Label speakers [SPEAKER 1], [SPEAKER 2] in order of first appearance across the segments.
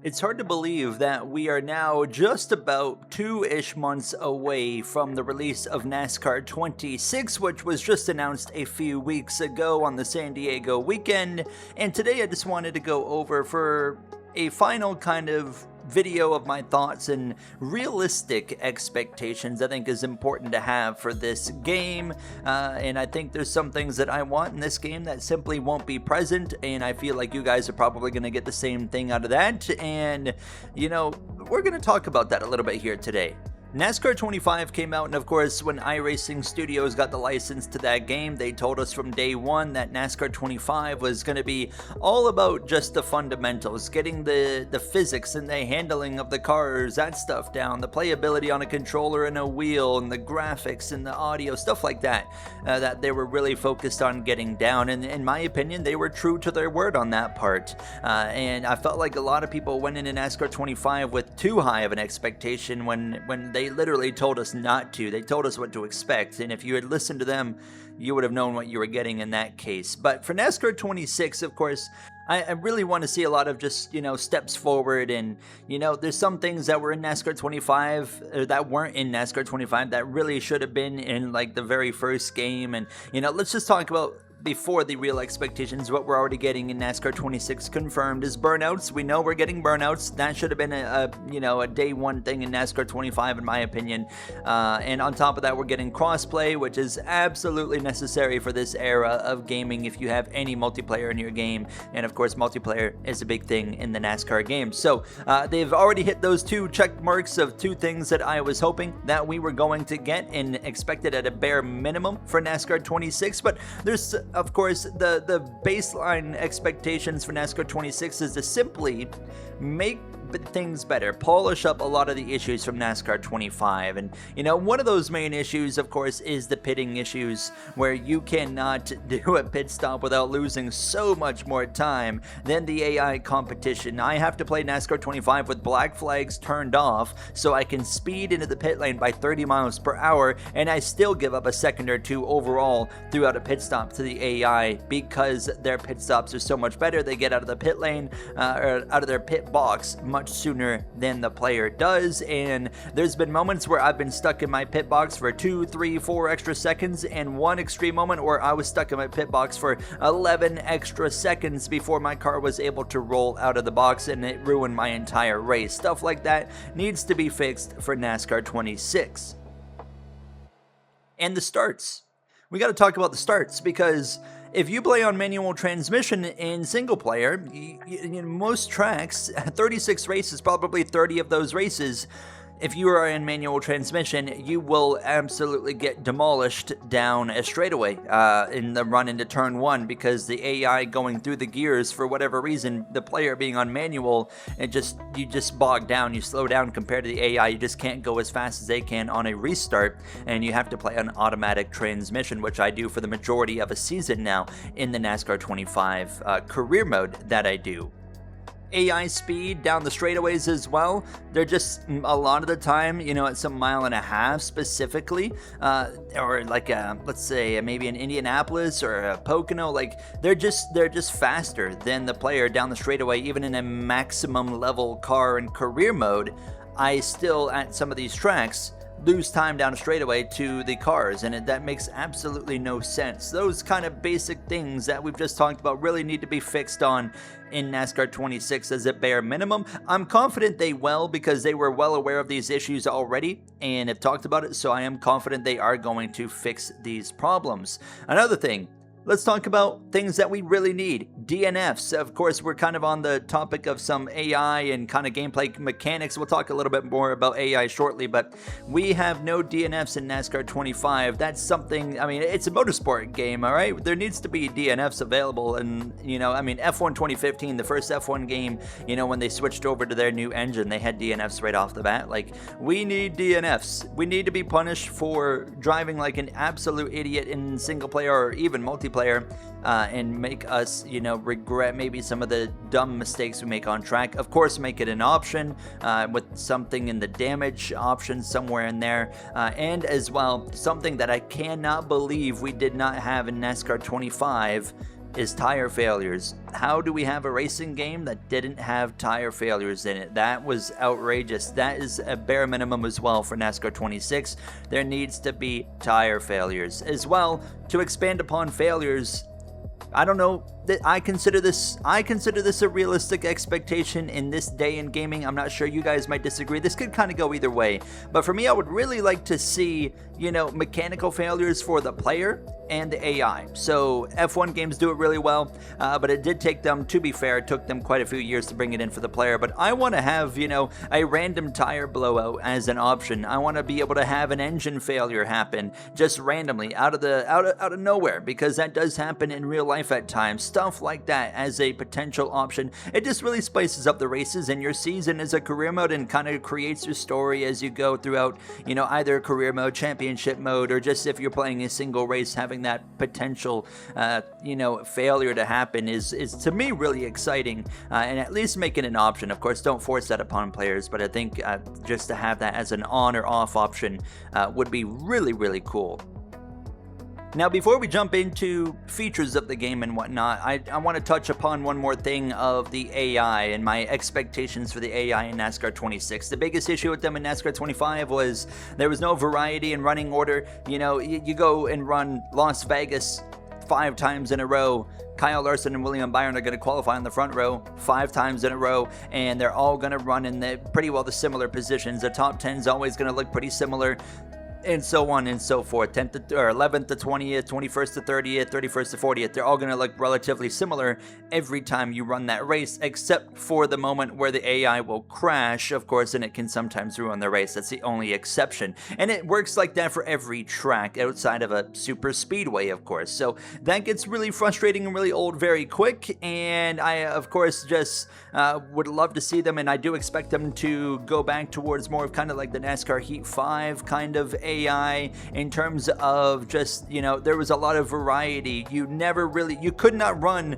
[SPEAKER 1] It's hard to believe that we are now just about 2-ish months away from the release of NASCAR 26, which was just announced a few weeks ago on the San Diego weekend. And today I just wanted to go over for a final kind of video of my thoughts and realistic expectations I think is important to have for this game. And I think there's some things that I want in this game that simply won't be present, and I feel like you guys are probably going to get the same thing out of that. And, we're going to talk about that a little bit here today. NASCAR 25 came out, and of course, when iRacing Studios got the license to that game, they told us from day one that NASCAR 25 was going to be all about just the fundamentals, getting the physics and the handling of the cars, that stuff down, the playability on a controller and a wheel, and the graphics and the audio, stuff like that, that they were really focused on getting down. And in my opinion, they were true to their word on that part. And I felt like a lot of people went into NASCAR 25 with too high of an expectation when they literally told us not to. They told us what to expect, and if you had listened to them, you would have known what you were getting in that case. But for NASCAR 26, of course, I really want to see a lot of just, steps forward. And, there's some things that were in NASCAR 25 that weren't in NASCAR 25 that really should have been in like the very first game. And, let's just talk about before the real expectations, what we're already getting in NASCAR 26 confirmed is burnouts. We know we're getting burnouts. That should have been a day one thing in NASCAR 25, in my opinion. And on top of that, we're getting crossplay, which is absolutely necessary for this era of gaming if you have any multiplayer in your game. And of course, multiplayer is a big thing in the NASCAR game. So they've already hit those two check marks of two things that I was hoping that we were going to get and expected at a bare minimum for NASCAR 26. But there's of course, the baseline expectations for NASCAR 26 is to simply make things better, polish up a lot of the issues from NASCAR 25. And, one of those main issues, of course, is the pitting issues, where you cannot do a pit stop without losing so much more time than the AI competition. I have to play NASCAR 25 with black flags turned off so I can speed into the pit lane by 30 miles per hour, and I still give up a second or two overall throughout a pit stop to the AI because their pit stops are so much better. They get out of the pit lane, or out of their pit box much sooner than the player does. And there's been moments where I've been stuck in my pit box for 2, 3, 4 extra seconds, and one extreme moment where I was stuck in my pit box for 11 extra seconds before my car was able to roll out of the box, and it ruined my entire race. Stuff like that needs to be fixed for NASCAR 26. And the starts. We got to talk about the starts, because if you play on manual transmission in single player, most tracks, 36 races, probably 30 of those races, if you are in manual transmission, you will absolutely get demolished down a straightaway in the run into turn one, because the AI going through the gears, for whatever reason, the player being on manual, you just bog down, you slow down compared to the AI. You just can't go as fast as they can on a restart, and you have to play on automatic transmission, which I do for the majority of a season now in the NASCAR 25 career mode that I do. AI speed down the straightaways as well. They're just a lot of the time, at some mile and a half specifically, or like let's say maybe in Indianapolis or a Pocono, like they're just faster than the player down the straightaway. Even in a maximum level car and career mode, I still at some of these tracks lose time down a straightaway to the cars, and that makes absolutely no sense. Those kind of basic things that we've just talked about really need to be fixed on in NASCAR 26 as a bare minimum. I'm confident they will, because they were well aware of these issues already and have talked about it, so I am confident they are going to fix these problems. Another thing, let's talk about things that we really need. DNFs. Of course, we're kind of on the topic of some AI and kind of gameplay mechanics. We'll talk a little bit more about AI shortly, but we have no DNFs in NASCAR 25. That's something, it's a motorsport game, all right? There needs to be DNFs available. And, F1 2015, the first F1 game, when they switched over to their new engine, they had DNFs right off the bat. Like, we need DNFs. We need to be punished for driving like an absolute idiot in single player or even multiplayer, and make us, regret maybe some of the dumb mistakes we make on track. Of course, make it an option with something in the damage option somewhere in there. And as well, something that I cannot believe we did not have in NASCAR 25 is tire failures. How do we have a racing game that didn't have tire failures in it? That was outrageous. That is a bare minimum as well for NASCAR 26. There needs to be tire failures as well. To expand upon failures, I don't know, I consider this a realistic expectation in this day in gaming. I'm not sure, you guys might disagree. This could kind of go either way. But for me, I would really like to see, mechanical failures for the player and the AI. So F1 games do it really well, but it did take them, to be fair, it took them quite a few years to bring it in for the player. But I want to have, a random tire blowout as an option. I want to be able to have an engine failure happen just randomly out of nowhere, because that does happen in real life at times. Stuff like that as a potential option. It just really spices up the races and your season as a career mode, and kind of creates your story as you go throughout, either career mode, championship mode, or just if you're playing a single race, having that potential, failure to happen is to me really exciting, and at least make it an option. Of course, don't force that upon players, but I think just to have that as an on or off option would be really, really cool. Now, before we jump into features of the game and whatnot, I want to touch upon one more thing of the AI and my expectations for the AI in NASCAR 26. The biggest issue with them in NASCAR 25 was there was no variety in running order. You go and run Las Vegas 5 times in a row. Kyle Larson and William Byron are going to qualify in the front row 5 times in a row, and they're all going to run in pretty well the similar positions. The top 10 is always going to look pretty similar, and so on and so forth. 10th to, or 11th to 20th, 21st to 30th, 31st to 40th. They're all going to look relatively similar every time you run that race, except for the moment where the AI will crash, of course, and it can sometimes ruin the race. That's the only exception. And it works like that for every track outside of a super speedway, of course. So that gets really frustrating and really old very quick. And I, of course, just would love to see them, and I do expect them to go back towards more of kind of like the NASCAR Heat 5 kind of AI, in terms of just, there was a lot of variety. You could not run,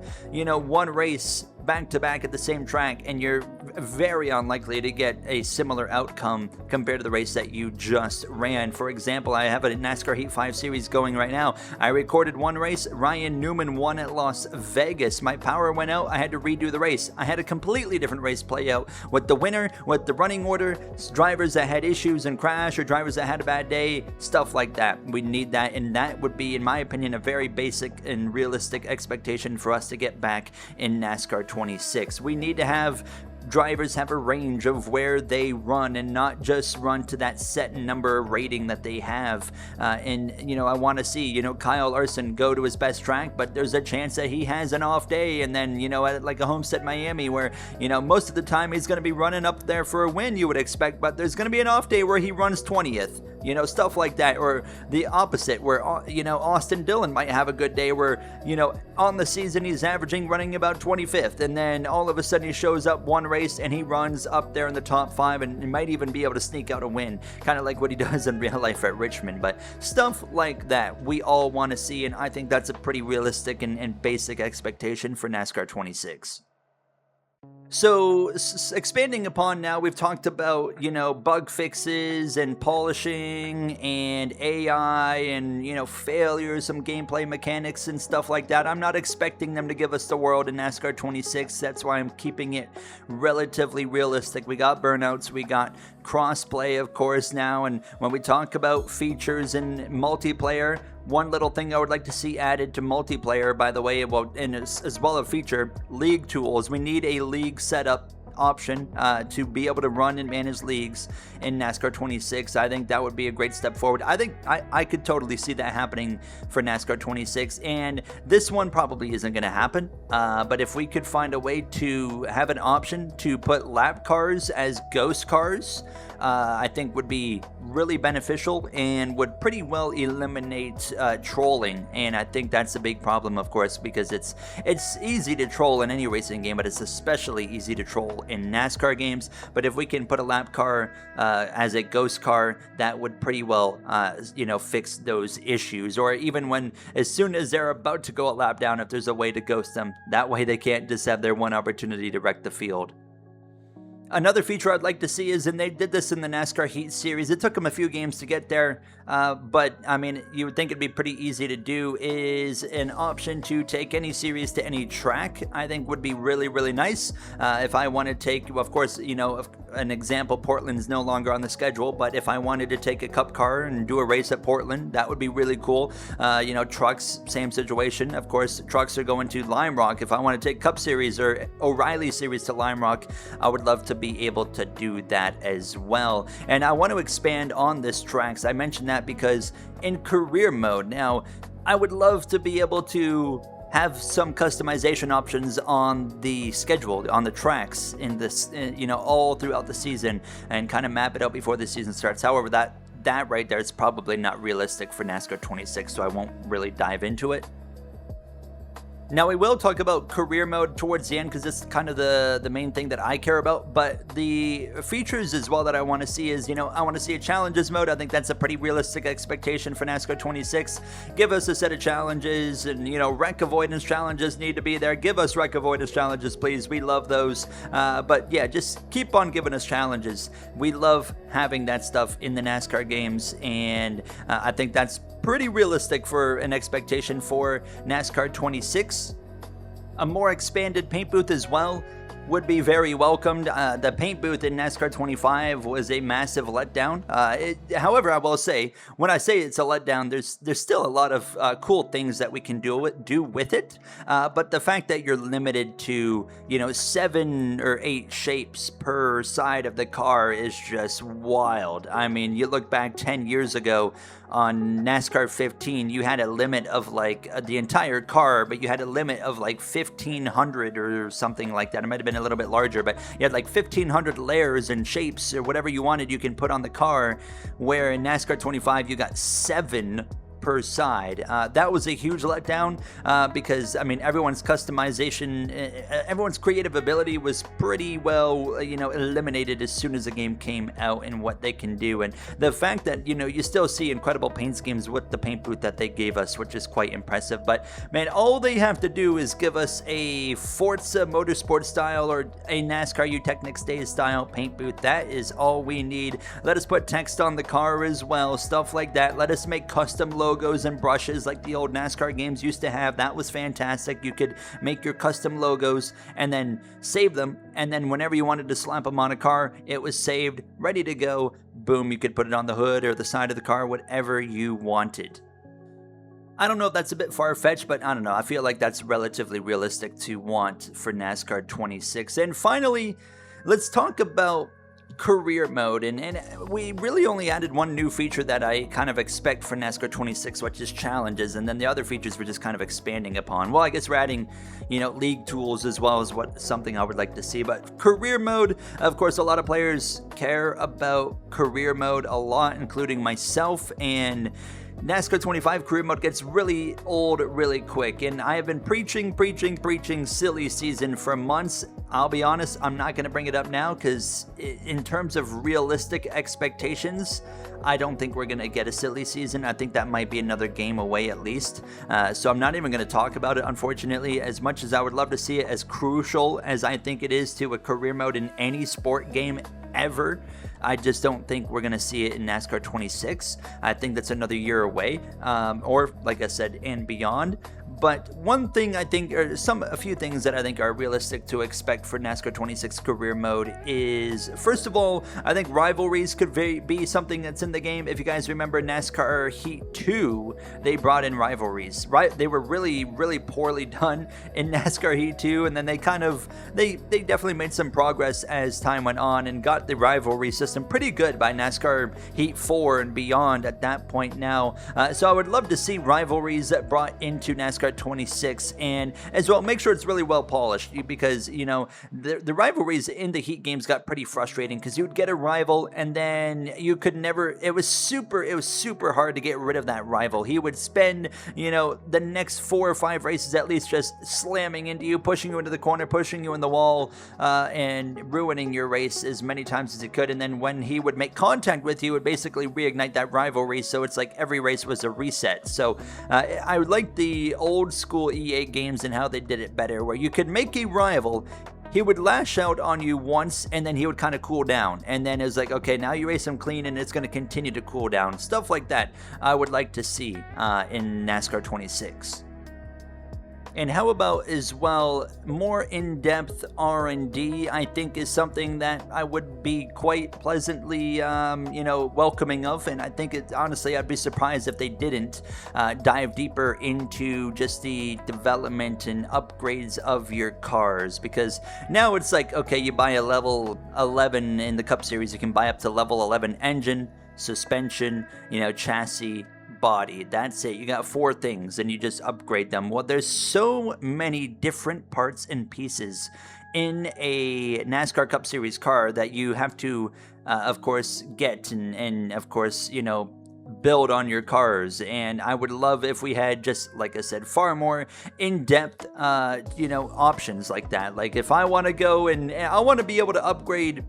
[SPEAKER 1] one race back to back at the same track, and you're very unlikely to get a similar outcome compared to the race that you just ran. For example, I have a NASCAR Heat 5 series going right now. I recorded one race. Ryan Newman won at Las Vegas. My power went out. I had to redo the race. I had a completely different race play out with the winner, with the running order, drivers that had issues and crash, or drivers that had a bad day, stuff like that. We need that, and that would be, in my opinion, a very basic and realistic expectation for us to get back in NASCAR 26. We need to have drivers have a range of where they run, and not just run to that set number rating that they have. And I want to see, Kyle Larson go to his best track, but there's a chance that he has an off day, and then, at like a Homestead Miami, where, most of the time he's going to be running up there for a win, you would expect, but there's going to be an off day where he runs 20th. Stuff like that. Or the opposite, where, Austin Dillon might have a good day where, on the season he's running about 25th, and then all of a sudden he shows up one race and he runs up there in the top 5, and he might even be able to sneak out a win, kind of like what he does in real life at Richmond. But stuff like that we all want to see, and I think that's a pretty realistic and basic expectation for NASCAR 26. So, expanding upon now, we've talked about, bug fixes and polishing and AI and, failures, some gameplay mechanics and stuff like that. I'm not expecting them to give us the world in NASCAR 26. That's why I'm keeping it relatively realistic. We got burnouts, we got crossplay, of course, now. And when we talk about features and multiplayer, one little thing I would like to see added to multiplayer, by the way, and as well a feature, league tools. We need a league setup option to be able to run and manage leagues in NASCAR 26. I think that would be a great step forward. I think I could totally see that happening for NASCAR 26, and this one probably isn't going to happen, but if we could find a way to have an option to put lap cars as ghost cars, I think would be really beneficial and would pretty well eliminate trolling. And I think that's a big problem, of course, because it's easy to troll in any racing game, but it's especially easy to troll in NASCAR games. But if we can put a lap car as a ghost car, that would pretty well fix those issues. Or even as soon as they're about to go a lap down, if there's a way to ghost them, that way they can't just have their one opportunity to wreck the field. Another feature I'd like to see is, and they did this in the NASCAR Heat Series, it took them a few games to get there, but I mean, you would think it'd be pretty easy to do, is an option to take any series to any track. I think would be really, really nice. If I want to take, well, of course, you know, an example, Portland's no longer on the schedule, but if I wanted to take a cup car and do a race at Portland, that would be really cool. You know, trucks, same situation. Of course, trucks are going to Lime Rock. If I want to take Cup Series or O'Reilly Series to Lime Rock, I would love to be able to do that as well. And I want to expand on this tracks. I mentioned that because in career mode, now I would love to be able to have some customization options on the schedule, on the tracks in this, you know, all throughout the season, and kind of map it out before the season starts. However, that right there is probably not realistic for NASCAR 26, so I won't really dive into it. Now, we will talk about career mode towards the end because it's kind of the main thing that I care about, but the features as well that I want to see is, you know, I want to see a challenges mode. I think that's a pretty realistic expectation for NASCAR 26. Give us a set of challenges, and, you know, wreck avoidance challenges need to be there. Give us wreck avoidance challenges, please. We love those. But yeah, just keep on giving us challenges. We love having that stuff in the NASCAR games, and I think that's pretty realistic for an expectation for NASCAR 26. A more expanded paint booth as well would be very welcomed. The paint booth in NASCAR 25 was a massive letdown. However, I will say, when I say it's a letdown, there's still a lot of cool things that we can do with it. But the fact that you're limited to, you know, 7 or 8 shapes per side of the car is just wild. I mean, you look back 10 years ago on NASCAR 15, you had a limit of like the entire car, but you had a limit of like 1,500 or something like that. It might have been a little bit larger, but you had like 1,500 layers and shapes or whatever you wanted you can put on the car, where in NASCAR 25 you got 7 per side. That was a huge letdown because, I mean, everyone's customization, everyone's creative ability was pretty well, you know, eliminated as soon as the game came out and what they can do. And the fact that, you know, you still see incredible paint schemes with the paint booth that they gave us, which is quite impressive. But man, all they have to do is give us a Forza Motorsport style or a NASCAR U-Technics Days style paint booth. That is all we need. Let us put text on the car as well, stuff like that. Let us make custom logos and brushes like the old NASCAR games used to have. That was fantastic. You could make your custom logos and then save them, and then whenever you wanted to slap them on a car, it was saved, ready to go. Boom, you could put it on the hood or the side of the car, whatever you wanted. I don't know if that's a bit far-fetched, but I don't know. I feel like that's relatively realistic to want for NASCAR 26. And finally, let's talk about career mode, and we really only added one new feature that I kind of expect for NASCAR 26, which is challenges, and then the other features we're just kind of expanding upon. Well, I guess we're adding, you know, league tools as well as something I would like to see. But career mode, of course, a lot of players care about career mode a lot, including myself, and NASCAR 25 career mode gets really old really quick, and I have been preaching silly season for months. I'll be honest, I'm not going to bring it up now because in terms of realistic expectations, I don't think we're going to get a silly season. I think that might be another game away at least. So I'm not even going to talk about it, unfortunately, as much as I would love to see it, as crucial as I think it is to a career mode in any sport game ever. I just don't think we're going to see it in NASCAR 26. I think that's another year away, or like I said, and beyond. But one thing I think, or a few things that I think are realistic to expect for NASCAR 26 career mode is, first of all, I think rivalries could be something that's in the game. If you guys remember NASCAR Heat 2, they brought in rivalries, right? They were really, really poorly done in NASCAR Heat 2, and then they definitely made some progress as time went on and got the rivalry system pretty good by NASCAR Heat 4 and beyond at that point now. So I would love to see rivalries that brought into NASCAR 26, and as well make sure it's really well polished, because, you know, the rivalries in the Heat games got pretty frustrating because you would get a rival and then you could never, it was super hard to get rid of that rival. He would spend, you know, the next 4 or 5 races at least just slamming into you, pushing you into the corner, pushing you in the wall, and ruining your race as many times as he could. And then when he would make contact with you, it would basically reignite that rivalry, so it's like every race was a reset. So I would like the old school EA games and how they did it better, where you could make a rival, he would lash out on you once and then he would kind of cool down. And then it's like, okay, now you race him clean and it's going to continue to cool down. Stuff like that I would like to see in NASCAR 26. And how about as well, more in-depth R&D, I think is something that I would be quite pleasantly, welcoming of. And I think honestly, I'd be surprised if they didn't dive deeper into just the development and upgrades of your cars. Because now it's like, okay, you buy a level 11 in the Cup Series, you can buy up to level 11 engine, suspension, chassis, body. That's it. You got 4 things and you just upgrade them. Well, there's so many different parts and pieces in a NASCAR Cup Series car that you have to, of course, get and of course, build on your cars. And I would love if we had just, like I said, far more in-depth, options like that. Like if I want to go and I want to be able to upgrade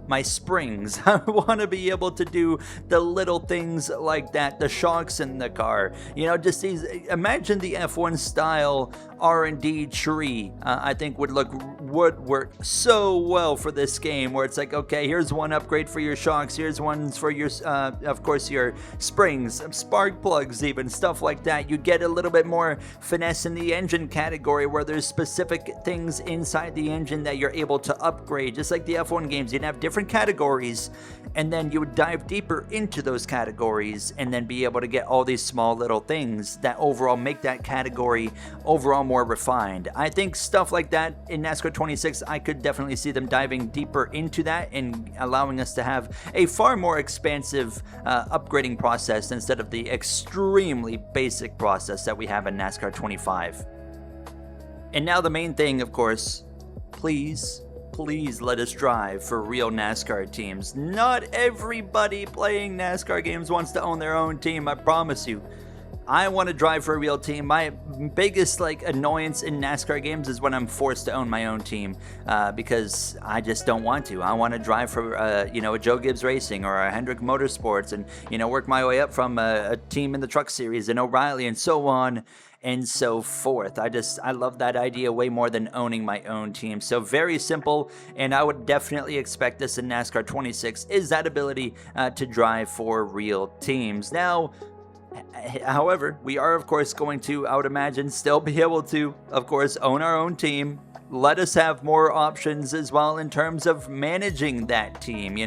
[SPEAKER 1] my springs. I want to be able to do the little things like that, the shocks in the car, just these, imagine the F1 style R&D tree. I think would work so well for this game, where it's like, okay, here's one upgrade for your shocks, here's ones for your, of course, your springs, spark plugs, even stuff like that. You get a little bit more finesse in the engine category, where there's specific things inside the engine that you're able to upgrade, just like the F1 games. You'd have different categories, and then you would dive deeper into those categories and then be able to get all these small little things that overall make that category overall more refined. I think stuff like that in NASCAR 26, I could definitely see them diving deeper into that and allowing us to have a far more expansive upgrading process instead of the extremely basic process that we have in NASCAR 25. And now the main thing, of course, please let us drive for real NASCAR teams. Not everybody playing NASCAR games wants to own their own team, I promise you. I want to drive for a real team. My biggest annoyance in NASCAR games is when I'm forced to own my own team, because I just don't want to. I want to drive for a Joe Gibbs Racing or a Hendrick Motorsports, and work my way up from a team in the Truck Series and O'Reilly and so on and so forth. I love that idea way more than owning my own team. So very simple, and I would definitely expect this in NASCAR 26 is that ability to drive for real teams. Now, however, we are of course going to, I would imagine, still be able to, of course, own our own team. Let us have more options as well in terms of managing that team,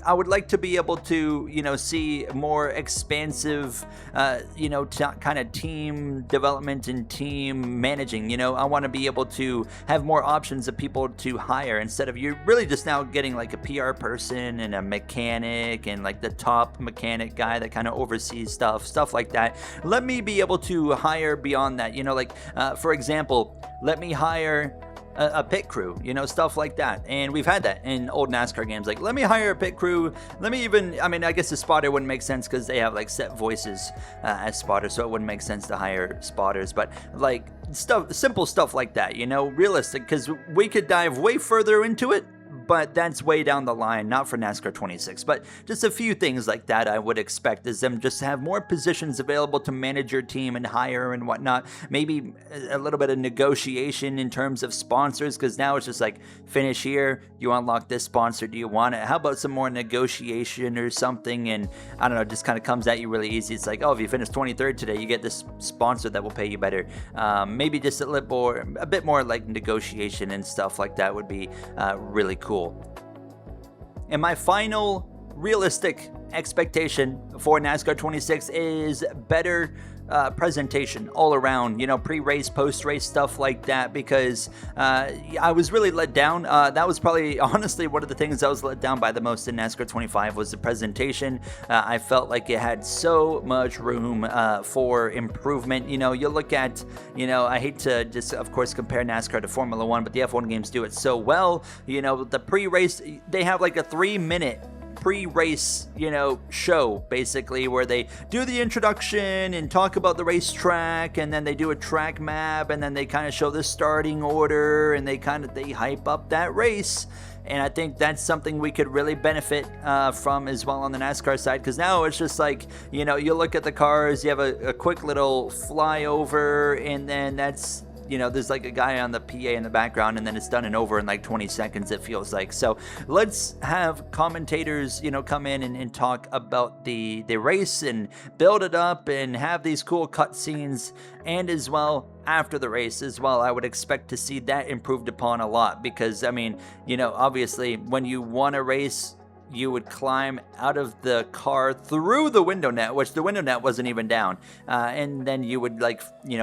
[SPEAKER 1] I would like to be able to, see more expansive, kind of team development and team managing. I want to be able to have more options of people to hire instead of you really just now getting like a PR person and a mechanic and like the top mechanic guy that kind of oversees stuff like that. Let me be able to hire beyond that, for example, let me hire a pit crew, stuff like that. And we've had that in old NASCAR games. Like, let me hire a pit crew. Let me even, I guess the spotter wouldn't make sense because they have like set voices as spotters, so it wouldn't make sense to hire spotters. But like simple stuff like that, realistic, because we could dive way further into it. But that's way down the line, not for NASCAR 26. But just a few things like that I would expect is them just to have more positions available to manage your team and hire and whatnot. Maybe a little bit of negotiation in terms of sponsors, because now it's just like, finish here, you unlock this sponsor, do you want it? How about some more negotiation or something? And I don't know, it just kind of comes at you really easy. It's like, oh, if you finish 23rd today, you get this sponsor that will pay you better. Maybe just a bit more like negotiation and stuff like that would be really cool. And my final realistic expectation for NASCAR 26 is better presentation all around, pre-race, post-race, stuff like that, because I was really let down. That was probably, honestly, one of the things I was let down by the most in NASCAR 25 was the presentation. I felt like it had so much room for improvement. You look at, I hate to just, of course, compare NASCAR to Formula One, but the F1 games do it so well. The pre-race, they have like a 3-minute pre-race, show, basically, where they do the introduction and talk about the racetrack, and then they do a track map, and then they kind of show the starting order, and they hype up that race. And I think that's something we could really benefit from as well on the NASCAR side, because now it's just like, you look at the cars, you have a quick little flyover, and then that's there's like a guy on the PA in the background, and then it's done and over in like 20 seconds, it feels like. So let's have commentators, come in and talk about the race and build it up and have these cool cutscenes, and as well after the race as well. I would expect to see that improved upon a lot, because I mean, obviously when you won a race, you would climb out of the car through the window net, which the window net wasn't even down, and then you would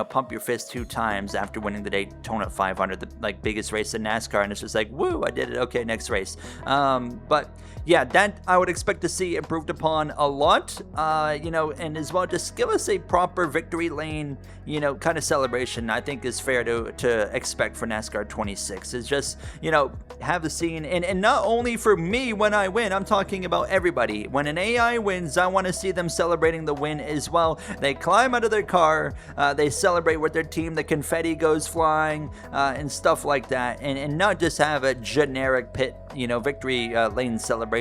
[SPEAKER 1] pump your fist 2 times after winning the Daytona 500, the biggest race in NASCAR, and it's just like, woo, I did it, okay, next race. But yeah, that I would expect to see improved upon a lot, and as well, just give us a proper victory lane, kind of celebration. I think is fair to expect for NASCAR 26. Is just, have the scene, and not only for me when I win, I'm talking about everybody. When an AI wins, I want to see them celebrating the win as well. They climb out of their car, they celebrate with their team, the confetti goes flying, and stuff like that, and not just have a generic pit, victory lane celebration.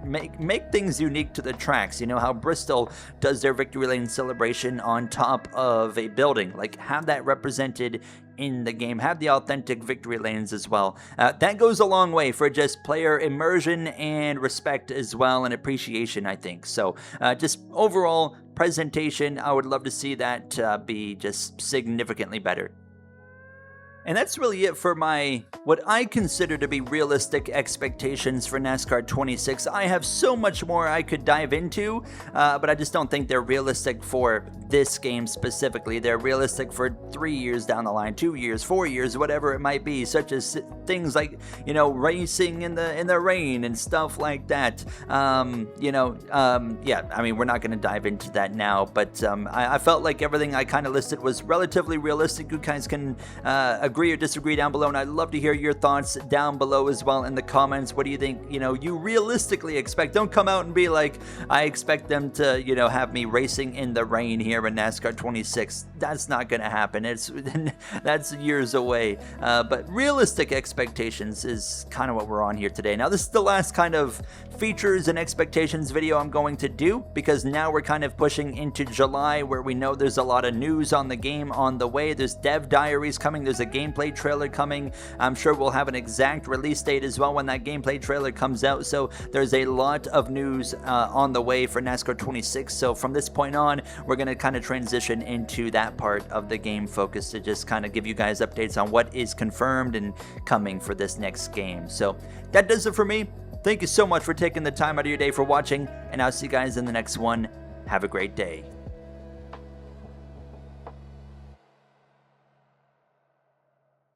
[SPEAKER 1] Make things unique to the tracks. How Bristol does their victory lane celebration on top of a building. Have that represented in the game. Have the authentic victory lanes as well. That goes a long way for just player immersion and respect as well, and appreciation, I think. So just overall presentation, I would love to see that be just significantly better. And that's really it for what I consider to be realistic expectations for NASCAR 26. I have so much more I could dive into, but I just don't think they're realistic for this game specifically. They're realistic for 3 years down the line, 2 years, 4 years, whatever it might be, such as things like, racing in the rain and stuff like that. Yeah, I mean, we're not going to dive into that now, but I felt like everything I kind of listed was relatively realistic. You guys can agree or disagree down below, and I'd love to hear your thoughts down below as well in the comments. What do you think, you realistically expect? Don't come out and be like, I expect them to, have me racing in the rain here in NASCAR 26. That's not going to happen. That's years away. But realistic expectations is kind of what we're on here today. Now, this is the last kind of features and expectations video I'm going to do, because now we're kind of pushing into July, where we know there's a lot of news on the game on the way. There's dev diaries coming. There's a gameplay trailer coming. I'm sure we'll have an exact release date as well when that gameplay trailer comes out. So there's a lot of news on the way for NASCAR 26. So from this point on, we're going to kind of transition into that part of the game focus to just kind of give you guys updates on what is confirmed and coming for this next game. So that does it for me. Thank you so much for taking the time out of your day for watching, and I'll see you guys in the next one. Have a great day.